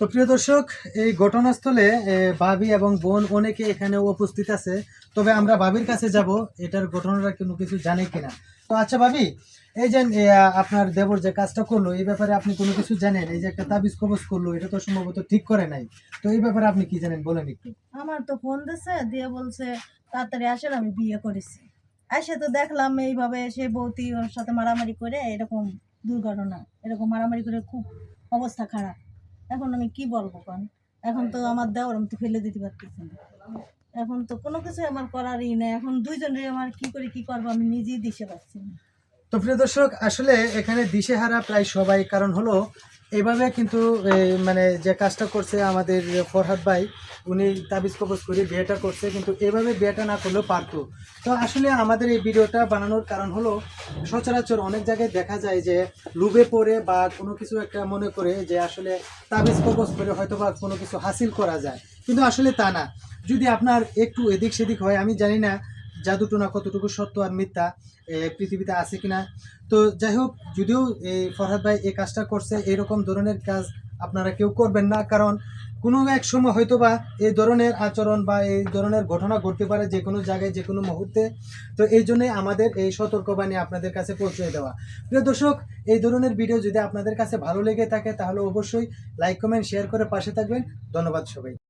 তো প্রিয় দর্শক, এই ঘটনাস্থলে ভাবি এবং বোন অনেকে এখানে উপস্থিত আছে। তবে আমরা ভাবির কাছে যাব এটার ঘটনাটা কোনো কিছু জানে কিনা। তো আচ্ছা ভাবি, এই যে আপনার দেবর যে কাজটা করলো এই ব্যাপারে আপনি কোনো কিছু জানেন? এই যে একটা তাবিজ কবজ করলো এটা তো সম্ভবত ঠিক করে নাই, তো এই ব্যাপারে আপনি কি জানেন বলেন একটু। আমার তো ফোন দিছে দিয়ে বলছে তাড়াতাড়ি আসেন, আমি বিয়ে করেছি। এসে তো দেখলাম এইভাবে সে বৌতি ওর সাথে মারামারি করে এরকম দুর্ঘটনা, এরকম মারামারি করে খুব অবস্থা খারাপ। এখন আমি কি বলবো কারণ এখন তো আমার দেওয়ার আমি তো ফেলে দিতে পারতেছি না। এখন তো কোনো কিছু আমার করারই নেই। এখন দুইজনের আমার কি করে কি করবো আমি নিজেই দিশে পাচ্ছি না। তো প্রিয় দর্শক, আসলে এখানে দিশেহারা প্রায় সবাই, কারণ হলো এইভাবে কিন্তু মানে যে কাজটা করছে আমাদের ফরহাদ ভাই, উনি তাবিজ কবজ করে বিয়েটা করছে, কিন্তু এভাবে বিয়েটা না করলেও পারতো। তো আসলে আমাদের এই ভিডিওটা বানানোর কারণ হলো সচরাচর অনেক জায়গায় দেখা যায় যে লুভে পড়ে বা কোনো কিছু একটা মনে করে যে আসলে তাবিজ কবজ করে হয়তো বা কোনো কিছু হাসিল করা যায়, কিন্তু আসলে তা না। যদি আপনার একটু এদিক সেদিক হয়, আমি জানি না জাদুটোনা কতটুকু সত্য আর মিথ্যা পৃথিবীতে আছে কিনা। তো যাই হোক, যদিও এই ফরহাদ ভাই এই কাজটা করছে, এরকম ধরনের কাজ আপনারা কেউ করবেন না, কারণ কোনো এক সময় হয়তো বা এই ধরনের আচরণ বা এই ধরনের ঘটনা ঘটতে পারে যে কোনো জায়গায় যে কোনো মুহূর্তে। তো এই জন্যই আমাদের এই সতর্কবাণী আপনাদের কাছে পৌঁছে দেওয়া। প্রিয় দর্শক, এই ধরনের ভিডিও যদি আপনাদের কাছে ভালো লেগে থাকে তাহলে অবশ্যই লাইক কমেন্ট শেয়ার করে পাশে থাকবেন। ধন্যবাদ সবাই।